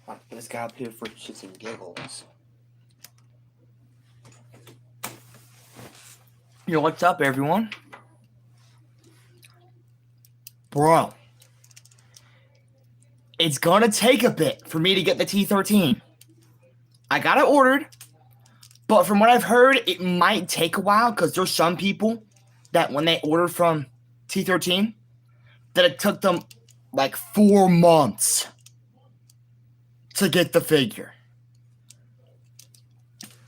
I'll get this guy up here for shits and giggles. Yo, what's up, everyone? Bro, it's gonna take a bit for me to get the T13. I got it ordered, but from what I've heard, it might take a while because there's some people that when they order from T13, that it took them like 4 months to get the figure.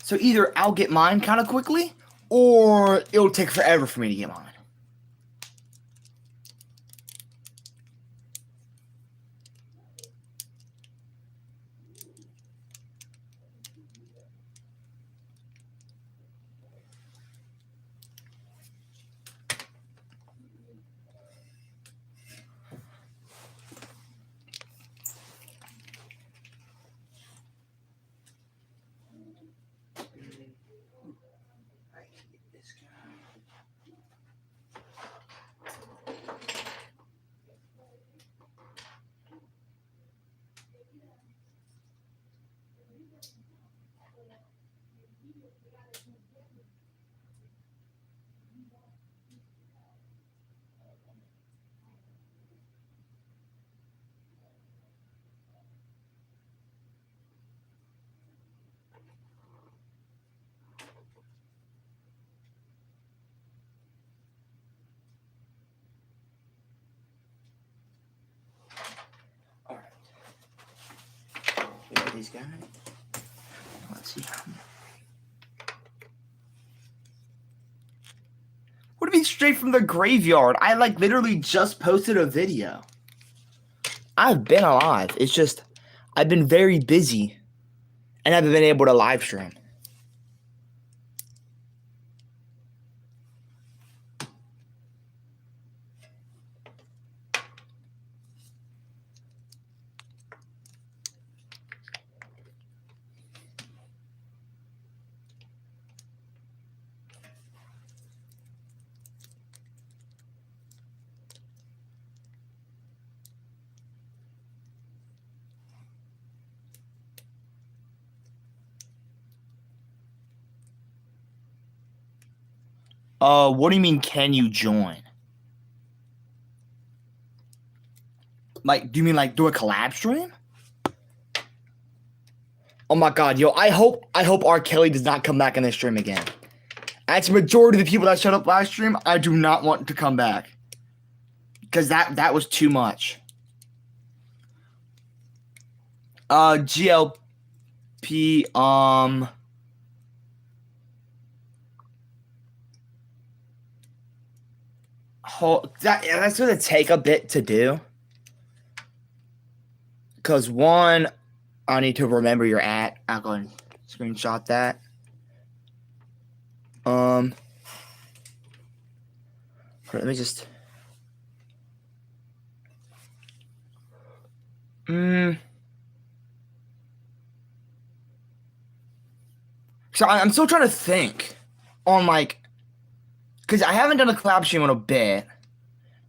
So either I'll get mine kind of quickly, or it'll take forever for me to get mine. These guys. Let's see. What do you mean straight from the graveyard? I like literally just posted a video. I've been alive. It's just I've been very busy and haven't been able to live stream. What do you mean, can you join? Like, do you mean like do a collab stream? Oh my god, yo, I hope R. Kelly does not come back in this stream again. As a majority of the people that showed up last stream, I do not want to come back. Because that was too much. GLP, that's gonna take a bit to do. Because one, I need to remember your at. I'll go and screenshot that. Let me just. So I'm still trying to think on like, because I haven't done a collab stream in a bit,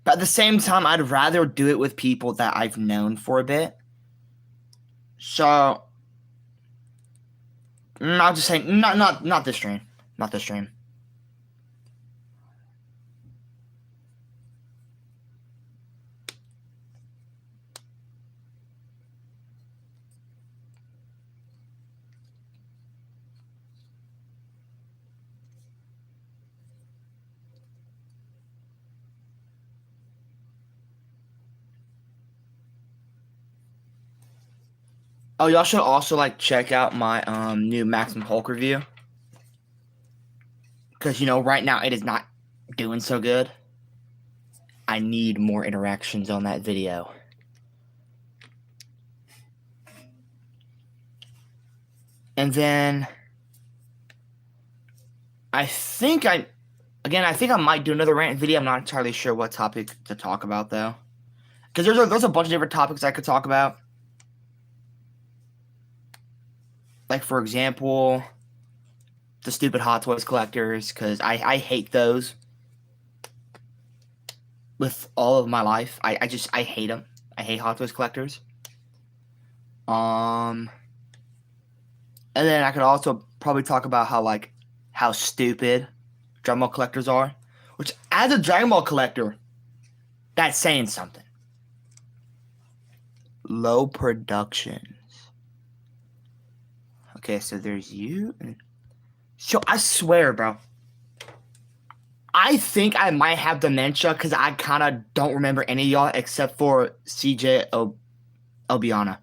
but at the same time, I'd rather do it with people that I've known for a bit. So I'll just say not this stream, not this stream. Oh, y'all should also like check out my new Maximum Hulk review. Because, you know, right now it is not doing so good. I need more interactions on that video. And then I think I might do another rant video. I'm not entirely sure what topic to talk about though. Because there's a bunch of different topics I could talk about. Like, for example, the stupid Hot Toys collectors, because I hate those with all of my life. I hate them. I hate Hot Toys collectors. And then I could also probably talk about how stupid Dragon Ball collectors are. Which, as a Dragon Ball collector, that's saying something. Low productions. Okay, so there's you. So I swear, bro. I think I might have dementia because I kind of don't remember any of y'all except for CJ Obiana.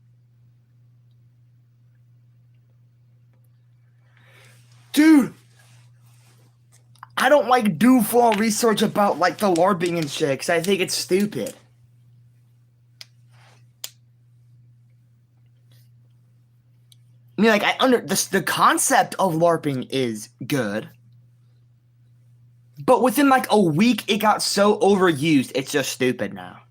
Dude, I don't do full research about the LARPing and shit because I think it's stupid. I mean, the concept of LARPing is good. But within a week, it got so overused, it's just stupid now.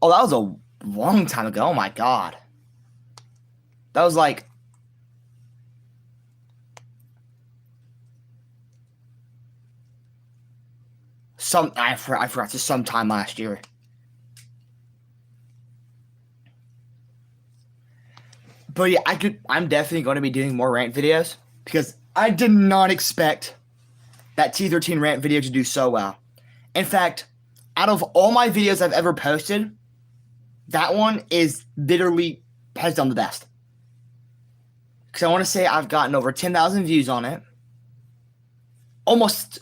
Oh, that was a long time ago. Oh my god. That was I forgot, just sometime last year. But yeah, I'm definitely going to be doing more rant videos because I did not expect that T13 rant video to do so well. In fact, out of all my videos I've ever posted, that one is literally has done the best. Because I want to say I've gotten over 10,000 views on it, almost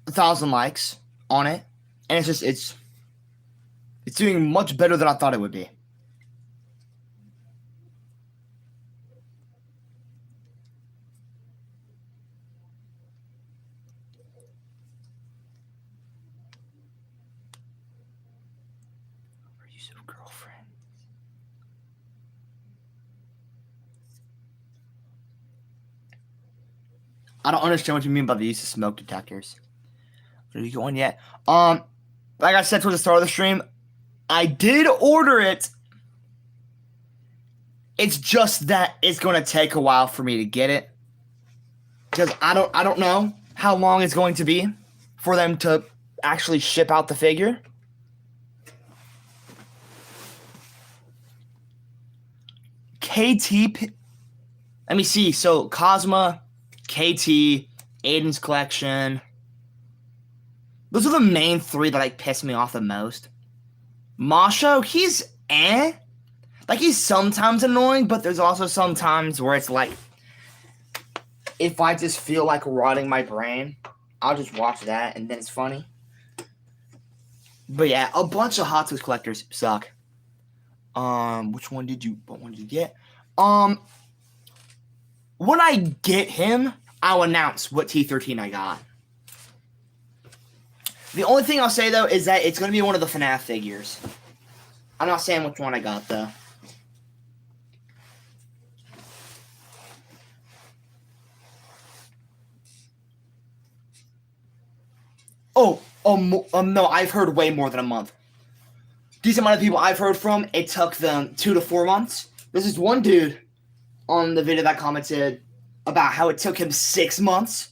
1,000 likes on it, and it's doing much better than I thought it would be. Use of girlfriend. I don't understand what you mean by the use of smoke detectors. Are you going yet? Like I said towards the start of the stream, I did order it. It's just that it's going to take a while for me to get it. Because I don't know how long it's going to be for them to actually ship out the figure. KT, let me see. So Cosma, KT, Aiden's collection. Those are the main three that piss me off the most. Masho, he's eh. He's sometimes annoying, but there's also some times where it's if I just feel like rotting my brain, I'll just watch that and then it's funny. But yeah, a bunch of Hot Wheels collectors suck. What one did you get? When I get him, I'll announce what T13 I got. The only thing I'll say, though, is that it's going to be one of the FNAF figures. I'm not saying which one I got, though. No, I've heard way more than a month. Decent amount of people I've heard from, it took them 2 to 4 months. There's this one dude on the video that commented about how it took him 6 months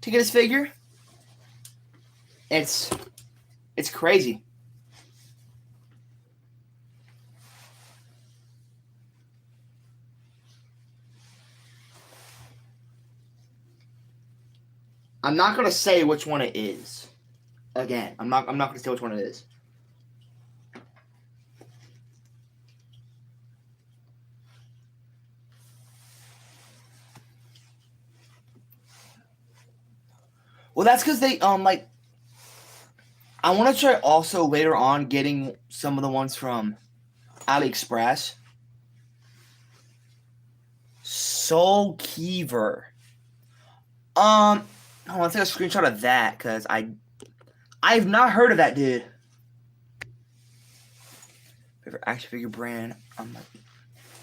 to get his figure. It's crazy. I'm not gonna say which one it is. Again, I'm not gonna say which one it is. Well, that's because they I want to try also later on getting some of the ones from AliExpress. Soul Keever. I want to take a screenshot of that because I've not heard of that dude. Favorite action figure brand.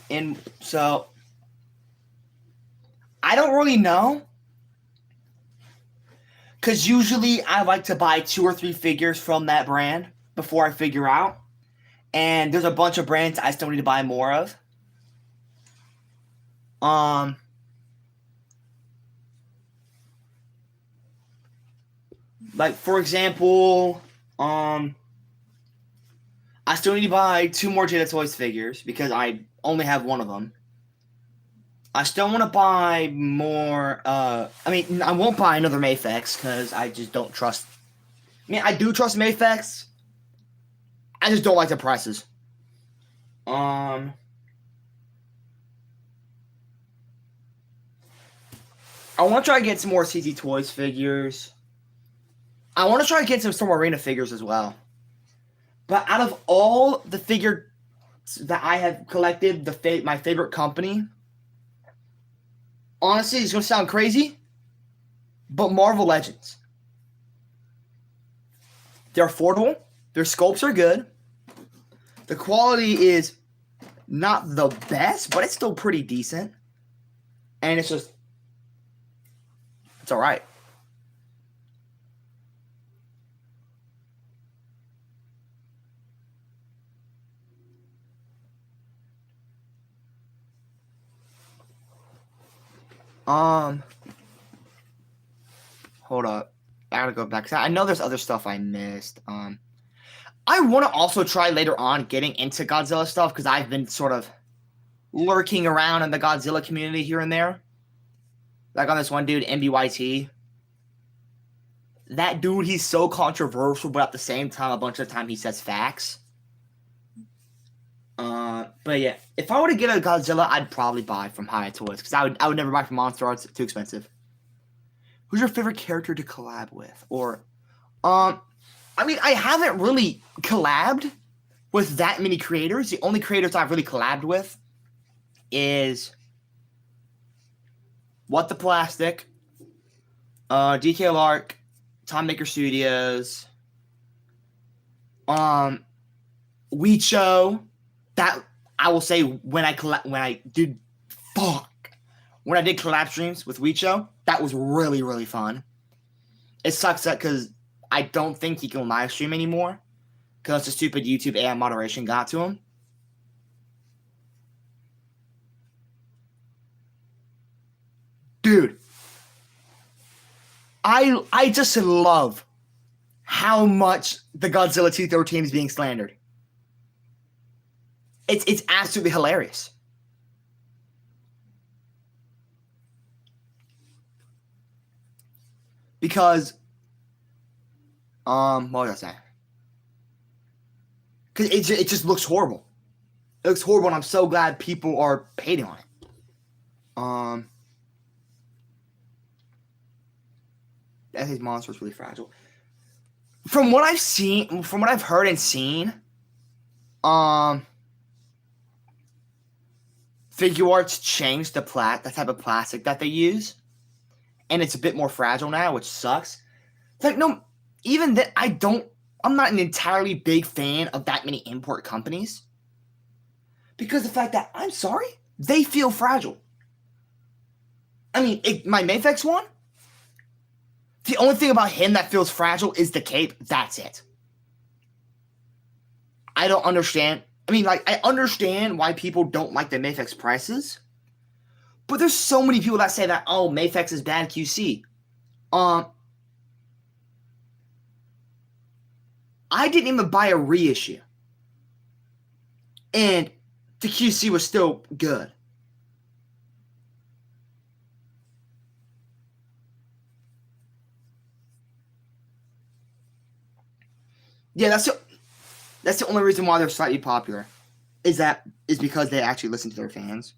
And so I don't really know. Because usually I like to buy 2 or 3 figures from that brand before I figure out. And there's a bunch of brands I still need to buy more of. Like for example, I still need to buy 2 more Jada Toys figures because I only have one of them. I still want to buy more. I mean, I won't buy another Mayfex because I just don't trust. I mean, I do trust Mayfex. I just don't like the prices. I want to try to get some more CT Toys figures. I want to try to get some Arena figures as well. But out of all the figures that I have collected, my favorite company, honestly, it's going to sound crazy, but Marvel Legends. They're affordable. Their sculpts are good. The quality is not the best, but it's still pretty decent. And it's all right. Hold up. I gotta go back. I know there's other stuff I missed. I want to also try later on getting into Godzilla stuff because I've been sort of lurking around in the Godzilla community here and there. Like on this one dude, MBYT. That dude, he's so controversial, but at the same time, a bunch of the time he says facts. But yeah, if I were to get a Godzilla, I'd probably buy from High Toys because I would never buy from Monster Arts. It's too expensive. Who's your favorite character to collab with? Or, I mean, I haven't really collabed with that many creators. The only creators I've really collabed with is What the Plastic, DK Lark, Tom Maker Studios, Weecho. That I will say when I did collab streams with Weecho, that was really, really fun. It sucks that because I don't think he can live stream anymore because the stupid YouTube AI moderation got to him. Dude, I just love how much the Godzilla T13 is being slandered. It's absolutely hilarious. Because, what was I saying? Because it just looks horrible. It looks horrible, and I'm so glad people are hating on it. That his monster is really fragile. From what I've seen, from what I've heard and seen, Figure Arts changed the type of plastic that they use, and it's a bit more fragile now, which sucks. It's like, no, even that I'm not an entirely big fan of that many import companies because the fact that, I'm sorry, they feel fragile. I mean, my Mayfex one, the only thing about him that feels fragile is the cape. That's it. I don't understand. I mean, like, I understand why people don't like the Mayfex prices, but there's so many people that say that, oh, Mayfex is bad QC. I didn't even buy a reissue, and the QC was still good. Yeah, that's the only reason why they're slightly popular, is because they actually listen to their fans.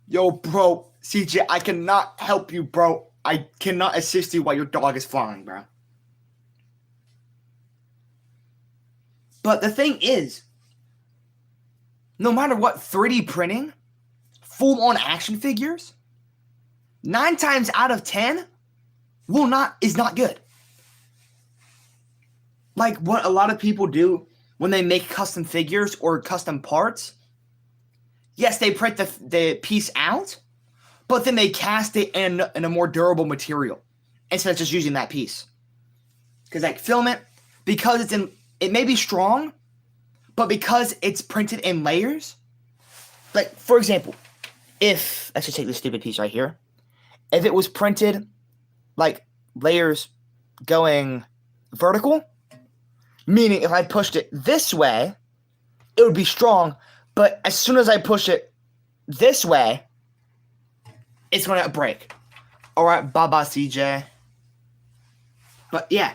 Yo, bro, CJ, I cannot help you, bro. I cannot assist you while your dog is flying, bro. But the thing is, no matter what 3D printing, full-on action figures, 9 times out of 10 is not good. Like what a lot of people do when they make custom figures or custom parts. Yes, they print the piece out, but then they cast it in a more durable material instead of just using that piece. Because like filament, because it may be strong, but because it's printed in layers, like, for example, if, let's just take this stupid piece right here. If it was printed, like, layers going vertical, meaning if I pushed it this way, it would be strong, but as soon as I push it this way, it's going to break. All right, bye-bye, CJ. But, yeah.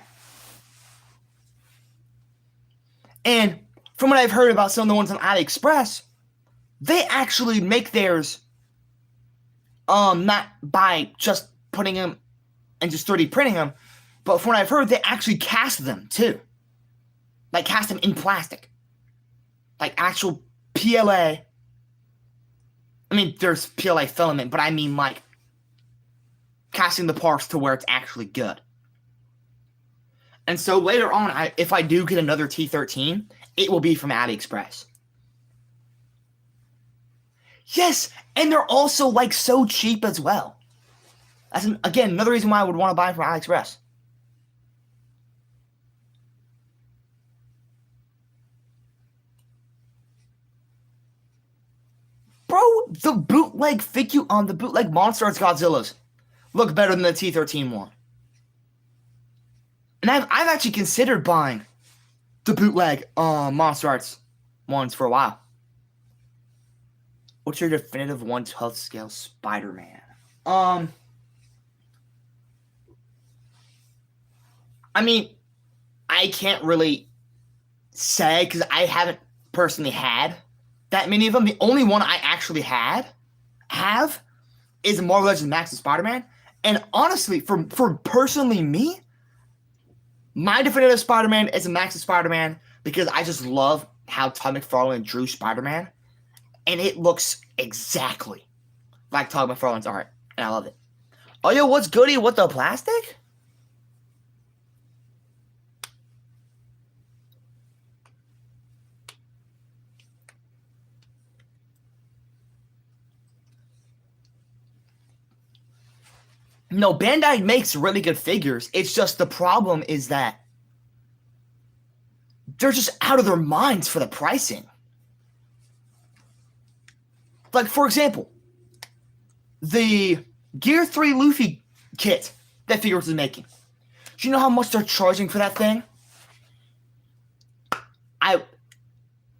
And from what I've heard about some of the ones on AliExpress, they actually make theirs not by just putting them and just 3D printing them, but from what I've heard, they actually cast them too. Like cast them in plastic. Like actual PLA. I mean, there's PLA filament, but I mean like casting the parts to where it's actually good. And so later on, if I do get another T13, it will be from AliExpress. Yes, and they're also like so cheap as well. That's again another reason why I would want to buy from AliExpress. Bro, the bootleg figure on the bootleg Monster Arts Godzillas look better than the T13 one. And I've actually considered buying the bootleg Monster Arts ones for a while. What's your definitive 1/12 scale Spider-Man? I mean, I can't really say because I haven't personally had that many of them. The only one I actually have is Marvel Legends Max and Spider-Man. And honestly, for personally me, my definitive Spider-Man is a Max and Spider-Man because I just love how Todd McFarlane drew Spider-Man. And it looks exactly like Todd McFarlane's art. And I love it. Oh, yo, what's goody? What the plastic? No, Bandai makes really good figures. It's just the problem is that they're just out of their minds for the pricing. Like, for example, the Gear 3 Luffy kit that Figures is making. Do you know how much they're charging for that thing?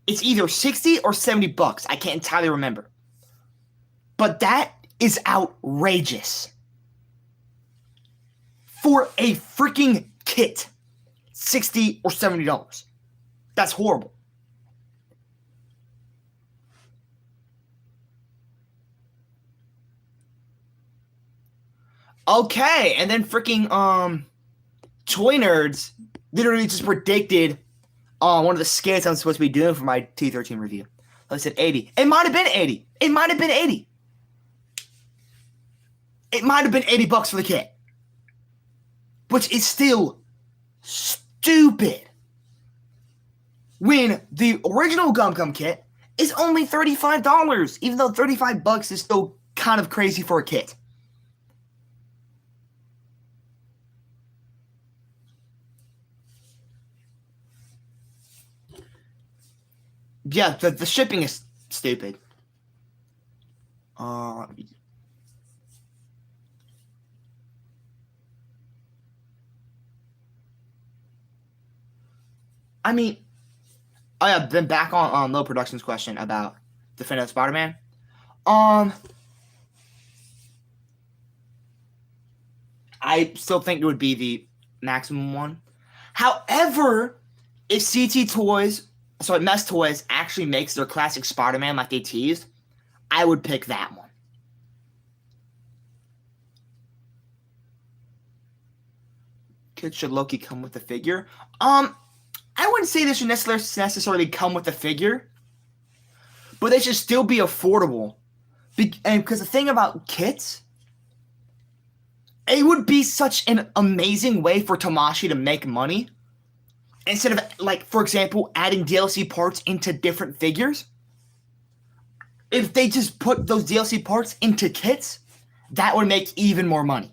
It's either 60 or 70 bucks. I can't entirely remember. But that is outrageous. For a freaking kit. $60 or $70. That's horrible. Okay, and then freaking Toy Nerds literally just predicted one of the scans I'm supposed to be doing for my T13 review. I said 80. It might have been 80. It might have been 80. It might have been 80 bucks for the kit. Which is still stupid. When the original Gum Gum kit is only $35, even though 35 bucks is still kind of crazy for a kit. Yeah, the shipping is stupid. I mean, oh yeah, then back on Low Production's question about Definitive Spider-Man. I still think it would be the maximum one. However, if Mess Toys actually makes their classic Spider-Man like they teased, I would pick that one. Kid, should Loki come with the figure? I wouldn't say this should necessarily come with the figure, but they should still be affordable. And because the thing about kits, it would be such an amazing way for Tamashii to make money. Instead of, like, for example, adding DLC parts into different figures. If they just put those DLC parts into kits, that would make even more money.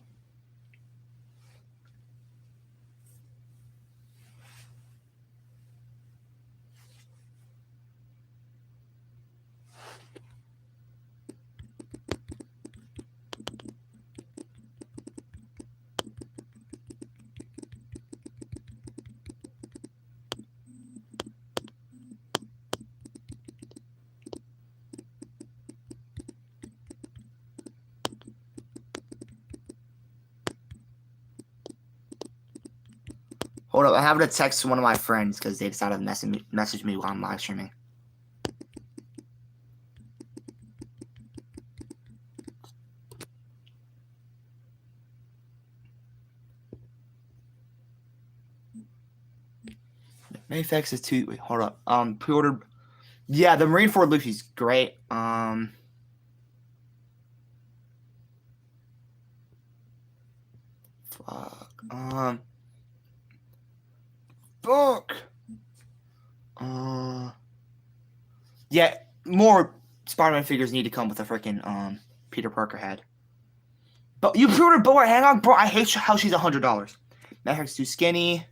Hold up, I have to text one of my friends because they decided to message me while I'm live streaming. Mayfix is too. Wait, hold up. Pre-ordered. Yeah, the Marineford Luffy's great. Fuck. Fuck. Yeah, more Spider-Man figures need to come with a freaking Peter Parker head. But you pre-ordered Boa. Hang on, bro. I hate how she's $100. Mayfix too skinny.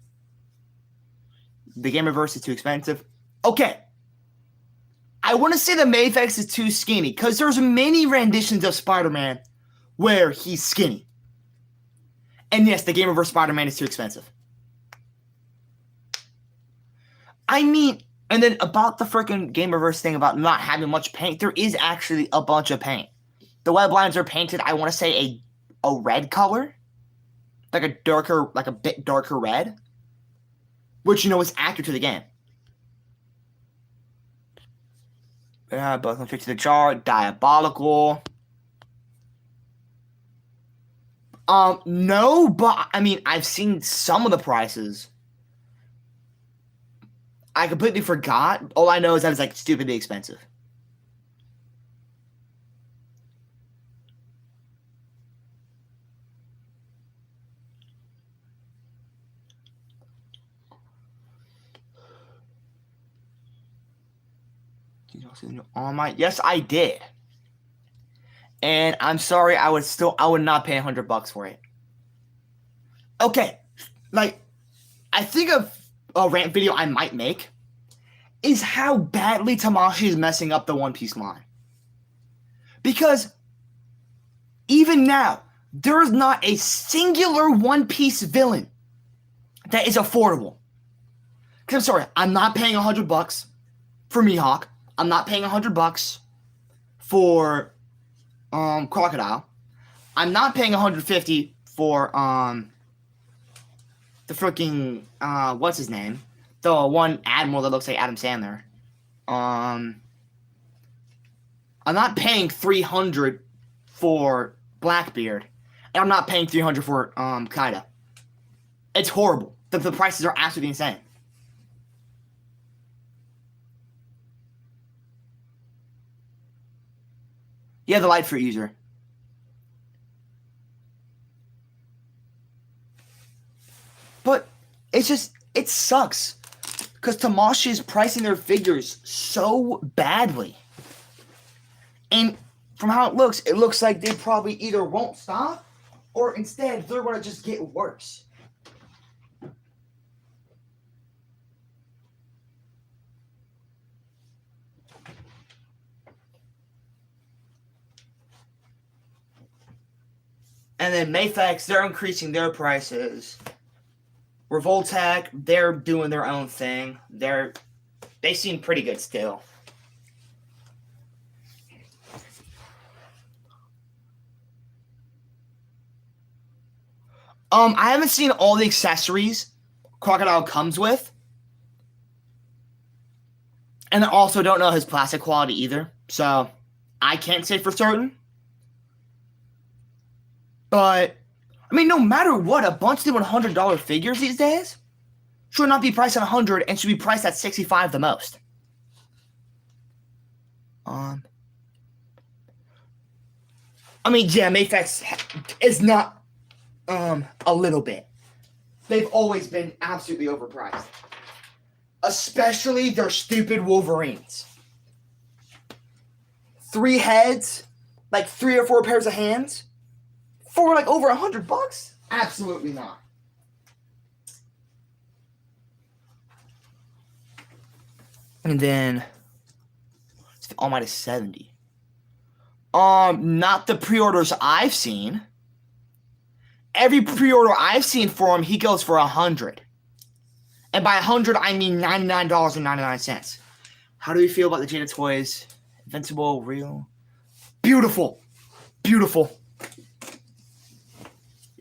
The Gamerverse is too expensive. Okay. I want to say the Mayfix is too skinny because there's many renditions of Spider-Man where he's skinny. And yes, the Gamerverse Spider-Man is too expensive. I mean, and then about the freaking Gamerverse thing about not having much paint, there is actually a bunch of paint. The web lines are painted, I want to say a red color. Like a bit darker red. Which, you know, is accurate to the game. Both come straight to the jar. Diabolical. No, but, I mean, I've seen some of the prices. I completely forgot. All I know is that it's, like, stupidly expensive. Yes, I did. And I'm sorry, I would not pay $100 for it. Okay, like, I think a rant video I might make is how badly Tamashii is messing up the One Piece line. Because even now, there is not a singular One Piece villain that is affordable. Because I'm sorry, I'm not paying $100 for Mihawk. I'm not paying $100 for Crocodile. I'm not paying $150 for the freaking what's his name? The one admiral that looks like Adam Sandler. I'm not paying $300 for Blackbeard. And I'm not paying $300 for Kaida. It's horrible. The prices are absolutely insane. Yeah, the light fruit user. But it's just, it sucks. Because Tamashii is pricing their figures so badly. And from how it looks like they probably either won't stop or instead they're going to just get worse. And then Mayfax, they're increasing their prices. Revoltech, they're doing their own thing. They seem pretty good still. I haven't seen all the accessories Crocodile comes with. And I also don't know his plastic quality either. So, I can't say for certain. But, I mean, no matter what, a bunch of the $100 figures these days should not be priced at $100 and should be priced at $65 the most. I mean, yeah, Mayfax is not a little bit. They've always been absolutely overpriced. Especially their stupid Wolverines. 3 heads, like 3 or 4 pairs of hands. For like over $100? Absolutely not. And then All Might is 70. Not the pre-orders I've seen. Every pre-order I've seen for him, he goes for $100. And by $100, I mean $99.99. How do we feel about the Jada Toys? Invincible, real, beautiful, beautiful.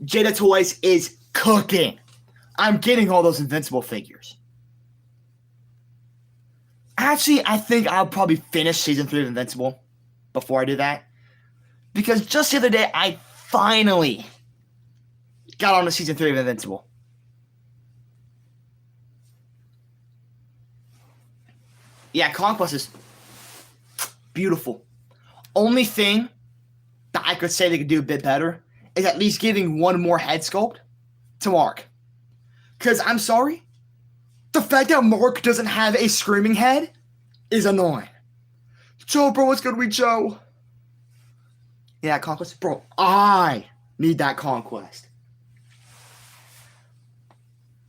Jada Toys is cooking. I'm getting all those Invincible figures. Actually, I think I'll probably finish Season 3 of Invincible before I do that. Because just the other day, I finally got on to Season 3 of Invincible. Yeah, Conquest is beautiful. Only thing that I could say they could do a bit better is at least giving one more head sculpt to Mark. Because I'm sorry, the fact that Mark doesn't have a screaming head is annoying. Joe, bro, what's good with Joe? Yeah, Conquest. Bro, I need that Conquest.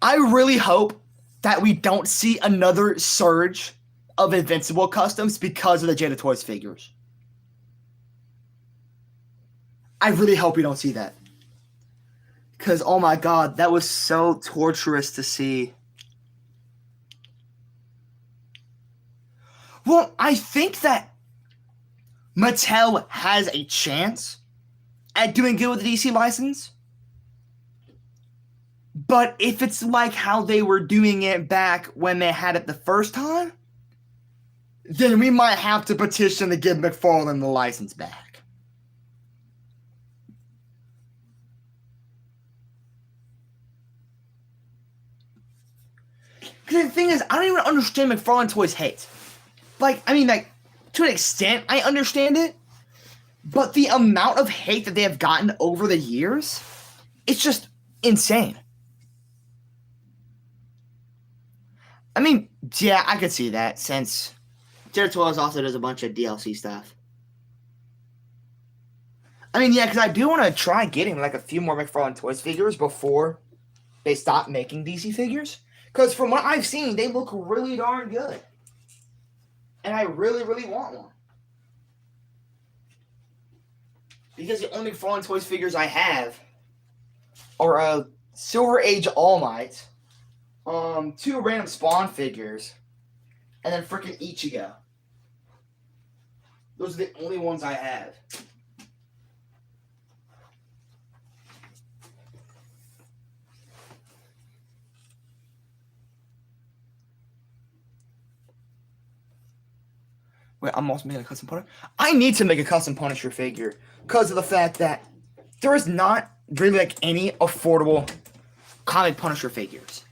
I really hope that we don't see another surge of Invincible customs because of the Jada Toys figures. I really hope we don't see that. Because, oh my god, that was so torturous to see. Well, I think that Mattel has a chance at doing good with the DC license. But if it's like how they were doing it back when they had it the first time, then we might have to petition to give McFarlane the license back. Because the thing is, I don't even understand McFarlane Toys' hate. Like, I mean, like, to an extent, I understand it. But the amount of hate that they have gotten over the years, it's just insane. I mean, yeah, I could see that, since Jada Toys also does a bunch of DLC stuff. I mean, yeah, because I do want to try getting, like, a few more McFarlane Toys figures before they stop making DC figures. Because from what I've seen, they look really darn good. And I really, really want one. Because the only McFarlane Toys figures I have are a Silver Age All Might, 2 random Spawn figures, and then freaking Ichigo. Those are the only ones I have. Wait, I'm also making a custom Punisher. I need to make a custom Punisher figure because of the fact that there is not really like any affordable comic Punisher figures.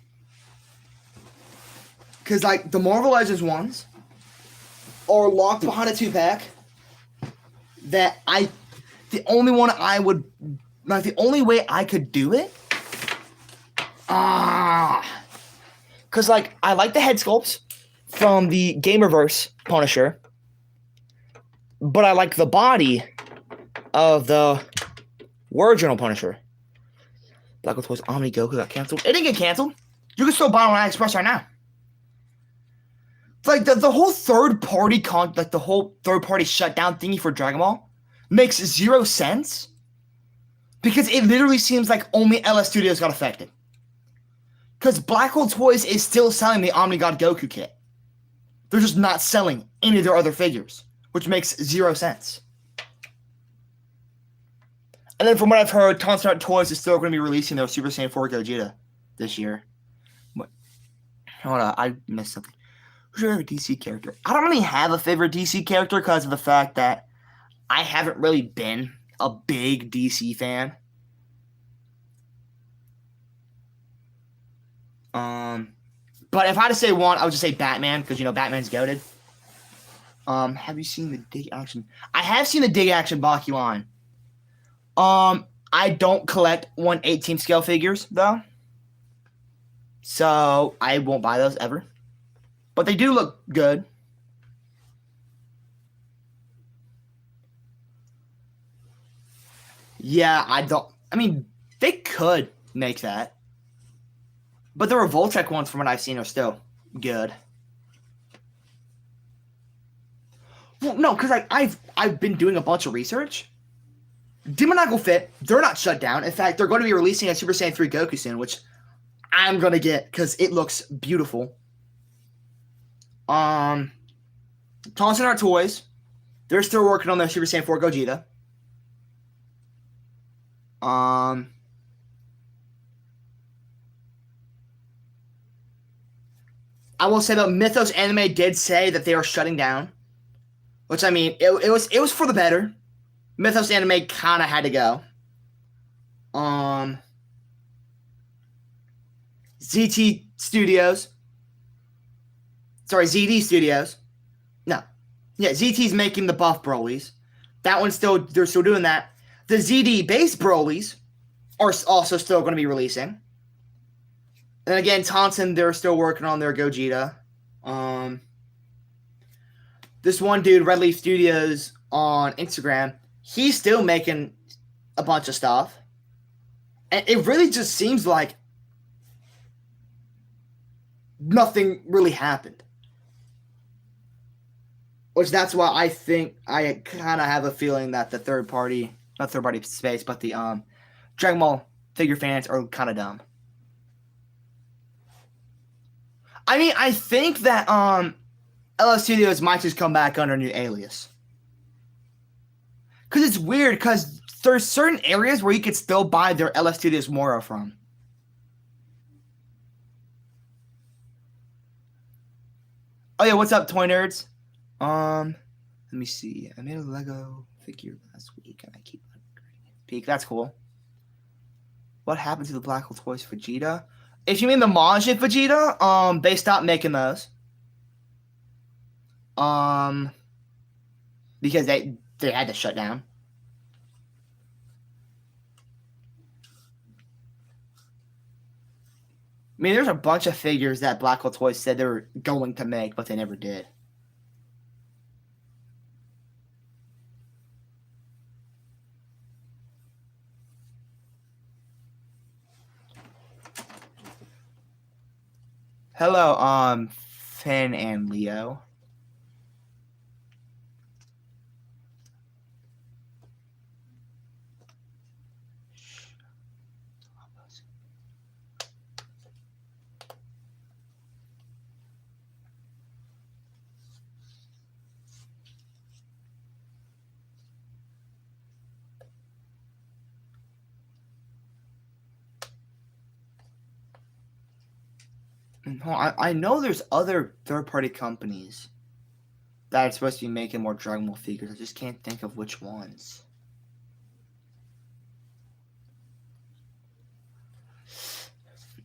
Because like the Marvel Legends ones are locked behind a 2-pack. The only way I could do it. Because like I like the head sculpts from the Gamerverse Punisher. But I like the body of the original Punisher. Black Hole Toys Omni Goku got canceled. It didn't get canceled. You can still buy it on AliExpress right now. Like the whole third party shutdown thingy for Dragon Ball makes 0 sense. Because it literally seems like only LS Studios got affected. Because Black Hole Toys is still selling the Omni God Goku kit. They're just not selling any of their other figures, which makes 0 sense. And then from what I've heard, Constant Toys is still going to be releasing their Super Saiyan 4 Gogeta this year. What? Hold on, I missed something. Who's your favorite DC character? I don't really have a favorite DC character because of the fact that I haven't really been a big DC fan. But if I had to say one, I would just say Batman, because, you know, Batman's goated. Have you seen the Dig Action? I have seen the Dig Action Baki line. I don't collect 1/18 scale figures, though. So, I won't buy those ever. But they do look good. Yeah, I mean, they could make that. But the Revoltech ones, from what I've seen, are still good. Well, no, because I've been doing a bunch of research. Demoniacal Fit, they're not shut down. In fact, they're going to be releasing a Super Saiyan 3 Goku soon, which I'm going to get because it looks beautiful. Thompson Art Toys, they're still working on their Super Saiyan 4 Gogeta. I will say that Mythos Anime did say that they are shutting down, which I mean, it was for the better. Mythos Anime kind of had to go. ZT Studios. Sorry, ZD Studios. No. Yeah, ZT's making the buff Broly's. That one's still, they're still doing that. The ZD base Broly's are also still going to be releasing. And again, Tonson, they're still working on their Gogeta. This one dude, Red Leaf Studios on Instagram, he's still making a bunch of stuff. And it really just seems like nothing really happened. Which that's why I think I kind of have a feeling that the not third party space, but the Dragon Ball figure fans are kind of dumb. I mean, I think that LS Studios might just come back under a new alias. Because it's weird, because there's certain areas where you could still buy their LS Studios Moro from. Oh yeah, what's up, toy nerds? Let me see. I made a Lego figure last week, and I keep upgrading it. Peak, that's cool. What happened to the Black Hole Toys Vegeta? If you mean the Majin Vegeta, they stopped making those. Because they had to shut down. I mean, there's a bunch of figures that Black Hole Toys said they were going to make, but they never did. Hello, Finn and Leo. I know there's other third-party companies that are supposed to be making more Dragon Ball figures. I just can't think of which ones.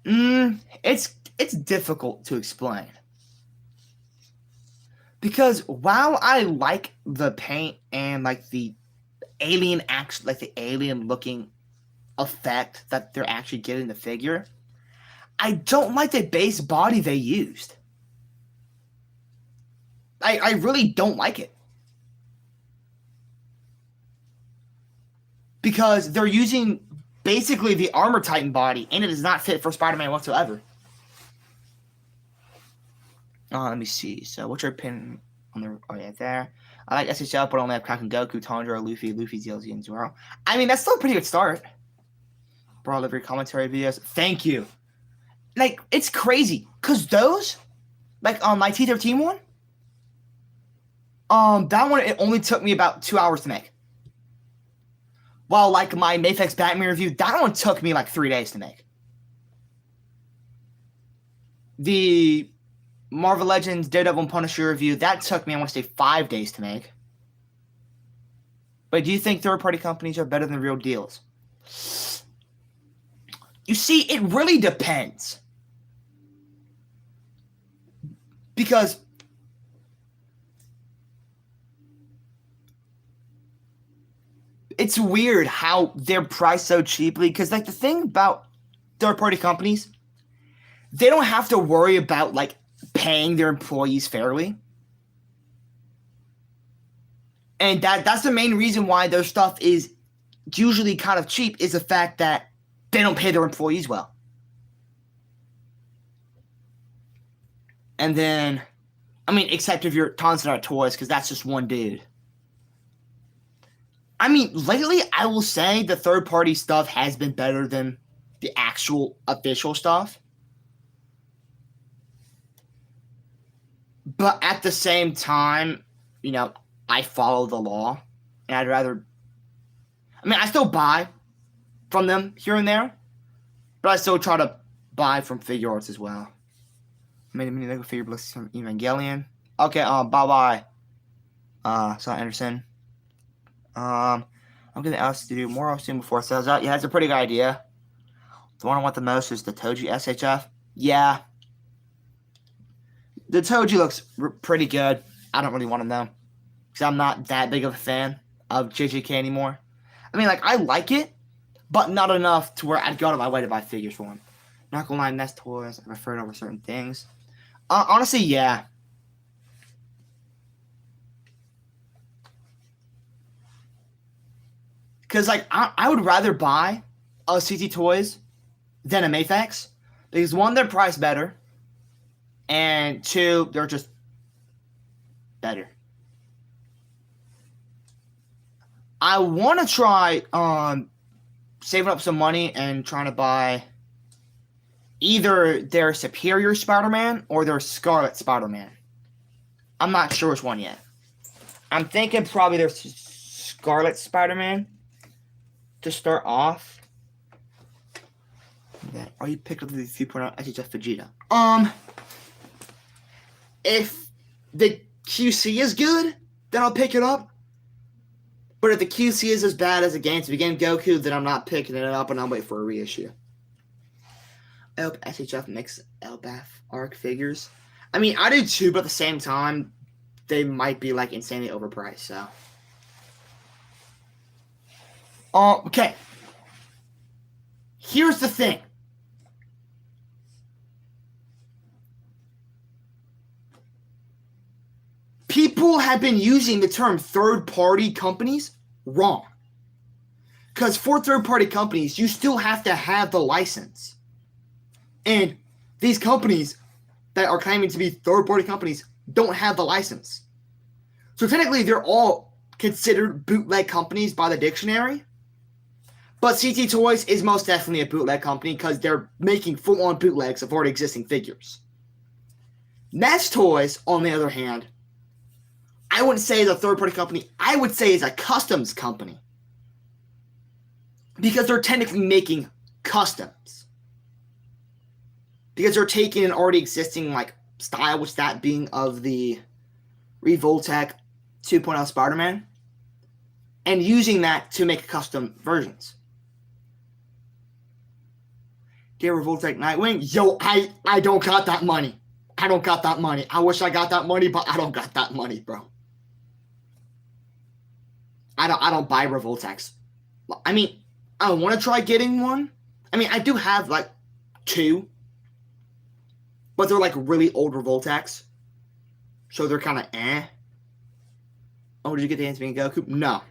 It's difficult to explain. Because while I like the paint and like the alien looking effect that they're actually getting the figure, I don't like the base body they used. I really don't like it. Because they're using basically the Armor Titan body, and it is not fit for Spider-Man whatsoever. Let me see. So, what's your opinion on the... Oh, yeah, there. I like SHL, but only have Kraken Goku, Tundra, Luffy, ZLZ, and Zoro. I mean, that's still a pretty good start. Bro, every commentary videos. Thank you. Like, it's crazy. Because those, like, on my T13 one, that one, it only took me about 2 hours to make. While, like, my Mafex Batman review, that one took me, like, 3 days to make. The Marvel Legends Daredevil and Punisher review, that took me, I want to say, 5 days to make. But do you think third-party companies are better than real deals? You see, it really depends. Because it's weird how they're priced so cheaply. Because, like, the thing about third-party companies, they don't have to worry about, like, paying their employees fairly. And that's the main reason why their stuff is usually kind of cheap, is the fact that they don't pay their employees well. And then, I mean, except if you're Tonson Art Toys, because that's just one dude. I mean, lately, I will say the third-party stuff has been better than the actual official stuff. But at the same time, you know, I follow the law. And I'd rather... I mean, I still buy from them here and there. But I still try to buy from Figure Arts as well. Made a mini Lego figure bliss from Evangelion. Okay, bye-bye. Scott Anderson. I'm gonna ask to do more soon before it sells out. Yeah, that's a pretty good idea. The one I want the most is the Toji SHF. Yeah. The Toji looks pretty good. I don't really want them though, because I'm not that big of a fan of JJK anymore. I mean, like, I like it, but not enough to where I'd go out of my way to buy figures for him. Not gonna lie, Nest Toys, I prefer it over certain things. Honestly, yeah. Because, like, I would rather buy a CT Toys than a Mayfax. Because, one, they're priced better. And, two, they're just better. I want to try saving up some money and trying to buy either their Superior Spider-Man or their Scarlet Spider-Man. I'm not sure which one yet. I'm thinking probably their Scarlet Spider-Man to start off. Are you picked up the 3.0 SHF Vegeta? If the QC is good, then I'll pick it up. But if the QC is as bad as the Games Begin Goku, then I'm not picking it up and I'll wait for a reissue. I hope SHF makes Elbaf arc figures. I mean, I do too, but at the same time, they might be like insanely overpriced, so. Okay. Here's the thing. People have been using the term third-party companies wrong. Because for third-party companies, you still have to have the license. And these companies that are claiming to be third-party companies don't have the license. So technically, they're all considered bootleg companies by the dictionary. But CT Toys is most definitely a bootleg company because they're making full-on bootlegs of already existing figures. Nest Toys, on the other hand, I wouldn't say is a third-party company. I would say is a customs company. Because they're technically making customs. Because they're taking an already existing like style, which that being of the Revoltech 2.0 Spider-Man, and using that to make custom versions. Dear Revoltech Nightwing, yo, I don't got that money. I don't got that money. I wish I got that money, but I don't got that money, bro. I don't buy Revoltechs. I mean, I want to try getting one. I mean, I do have like 2, but they're like really old Revoltechs, so they're kind of eh. Oh, did you get the Games Begin Goku? No.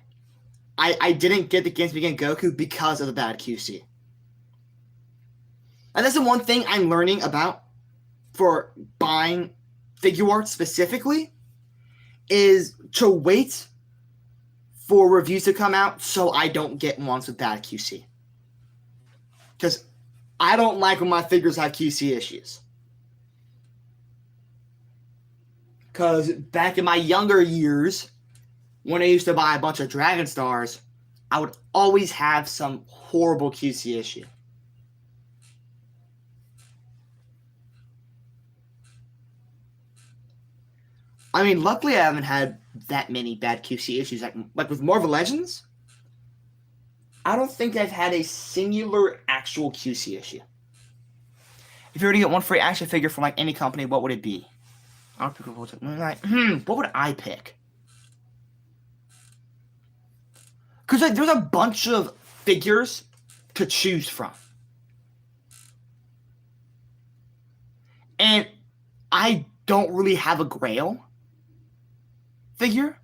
I didn't get the Games Begin Goku because of the bad QC. And that's the one thing I'm learning about for buying figure art specifically, is to wait for reviews to come out so I don't get ones with bad QC. Because I don't like when my figures have QC issues. Because back in my younger years, when I used to buy a bunch of Dragon Stars, I would always have some horrible QC issue. I mean, luckily I haven't had that many bad QC issues. Like with Marvel Legends, I don't think I've had a singular actual QC issue. If you were to get one free action figure from like any company, what would it be? I don't pick a what would I pick? Because like, there's a bunch of figures to choose from. And I don't really have a grail figure.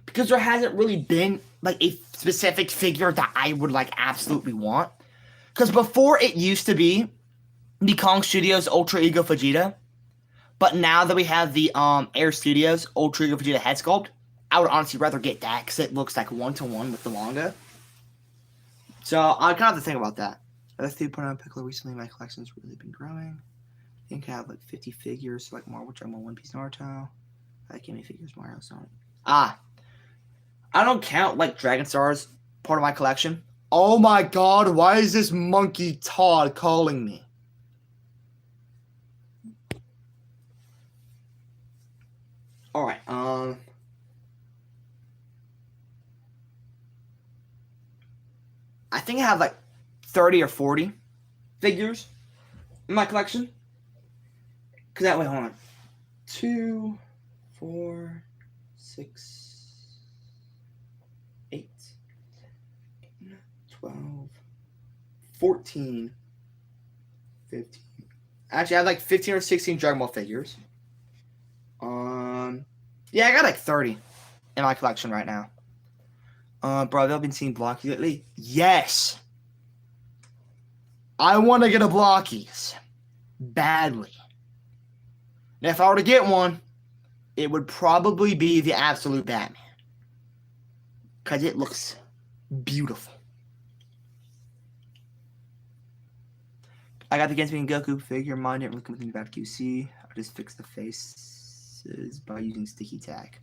Because there hasn't really been like a specific figure that I would like absolutely want. Because before it used to be the Kong Studios Ultra Ego Vegeta. But now that we have the Air Studios Ultra Ego Vegeta head sculpt, I would honestly rather get that because it looks like 1-to-1 with the manga. So I kind of have to think about that. That's 3.0 Piccolo recently. My collection's really been growing. I think I have like 50 figures, so like Marvel, Dragon, One Piece, Naruto. Like give me figures, Mario, Sonic. I don't count like Dragon Stars part of my collection. Oh my god, why is this monkey Todd calling me? All right. I think I have like 30 or 40 figures in my collection. Cause that way, hold on. 2, 4, 6, 8, 12, 14, 15. Actually, I have like 15 or 16 Dragon Ball figures. Yeah, I got like 30 in my collection right now. Bro, have you been seeing Blockies lately? Yes. I want to get a Blockies badly. Now, if I were to get one, it would probably be the Absolute Batman. Because it looks beautiful. I got the Against Me and Goku figure. Mine didn't really come with anything about QC. I just fixed the faces by using sticky tack.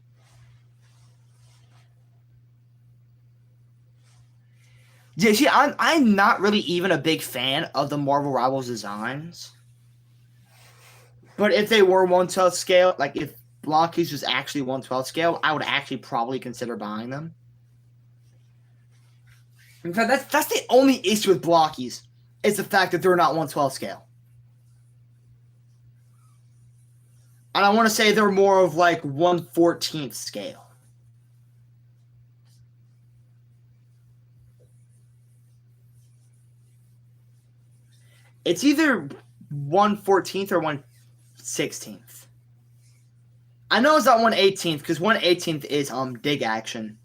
Yeah, see, I'm not really even a big fan of the Marvel Rivals designs. But if they were 1/12 scale, like if Blockies was actually 1/12 scale, I would actually probably consider buying them. In fact, that's the only issue with Blockies, is the fact that they're not 1/12 scale. And I want to say they're more of like 1/14 scale. It's either 1/14 or 1/16. I know it's not 1/18 because 1/18 is dig action.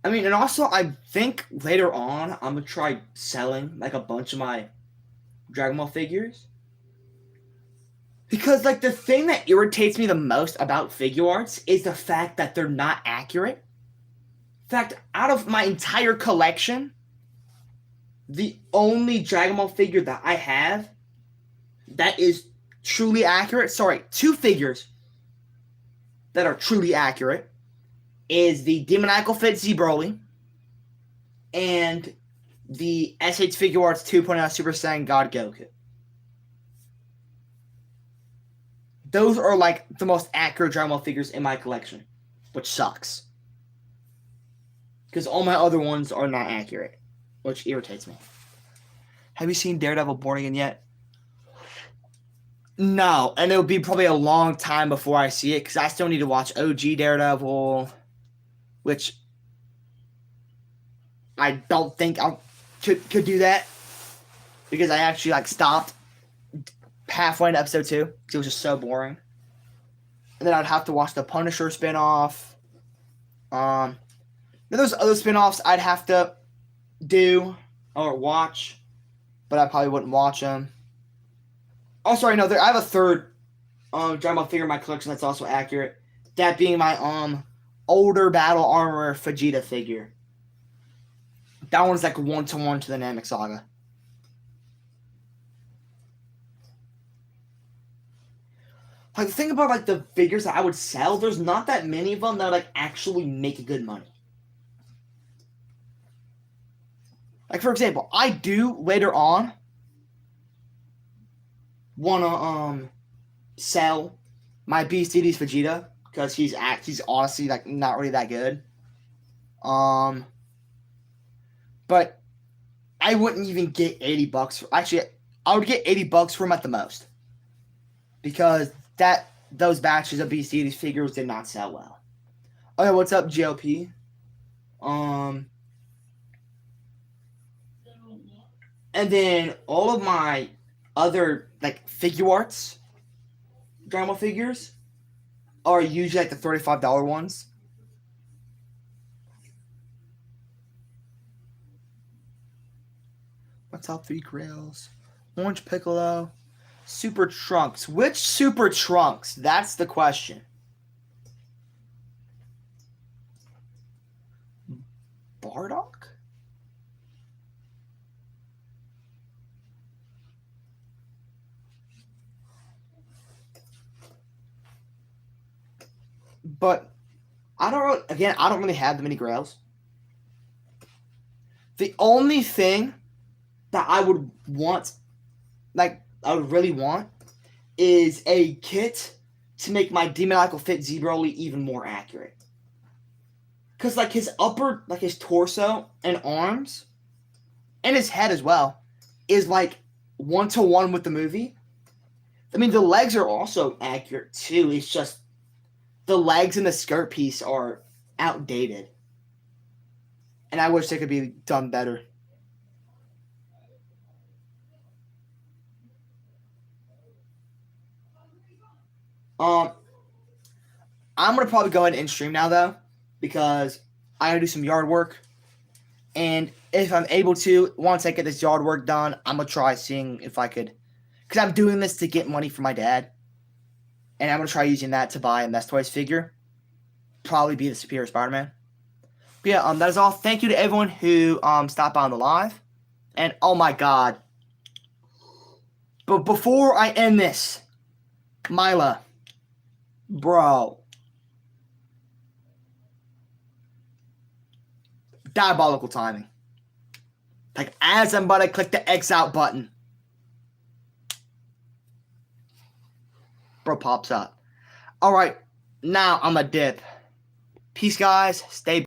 I mean, and also I think later on I'm gonna try selling like a bunch of my Dragon Ball figures. Because like the thing that irritates me the most about figure arts is the fact that they're not accurate. In fact, out of my entire collection, the only Dragon Ball figure that I have that is truly accurate, sorry, 2 figures that are truly accurate, is the Demoniacal Fit Z Broly and the SH Figure Arts 2.0 Super Saiyan God Goku. Those are like the most accurate Dragon Ball figures in my collection, which sucks. Because all my other ones are not accurate, which irritates me. Have you seen Daredevil Born Again yet? No, and it'll be probably a long time before I see it because I still need to watch OG Daredevil, which I don't think I could do that because I actually like stopped halfway into episode 2 because it was just so boring. And then I'd have to watch the Punisher spinoff. Then there's other spinoffs I'd have to do or watch, but I probably wouldn't watch them. Oh, sorry, no, I have a third Dragon Ball figure in my collection that's also accurate. That being my older Battle Armor Vegeta figure. That one's like 1-to-1 to the Namek Saga. Like the thing about like the figures that I would sell, there's not that many of them that like actually make good money. Like for example, I do later on wanna sell my Beast Deities Vegeta because he's honestly like not really that good. But I wouldn't even get $80 for. Actually, I would get $80 for him at the most because those batches of Beast Deities figures did not sell well. Okay, what's up, GLP? And then all of my other like figure arts Dragon Ball figures are usually like the $35 ones. My top 3 grails: Orange Piccolo, Super Trunks. Which Super Trunks? That's the question. But I don't really have that many grails. The only thing that I would want, like I would really want, is a kit to make my demoniacal fit Z-Broly even more accurate. Cause like his his torso and arms, and his head as well, is like 1-to-1 with the movie. I mean, the legs are also accurate too. It's just the legs and the skirt piece are outdated, and I wish they could be done better. Um, I'm gonna probably go ahead and stream now though, because I gotta do some yard work. And if I'm able to, once I get this yard work done, I'm gonna try seeing if I could, because I'm doing this to get money for my dad, and I'm gonna try using that to buy a Mess Toys figure. Probably be the Superior Spider-Man. But yeah, that is all. Thank you to everyone who stopped by on the live. And oh my god. But before I end this, Mila, bro. Diabolical timing. Like, as I'm about to click the X out button, bro pops up. Alright, now I'm a dip. Peace, guys. Stay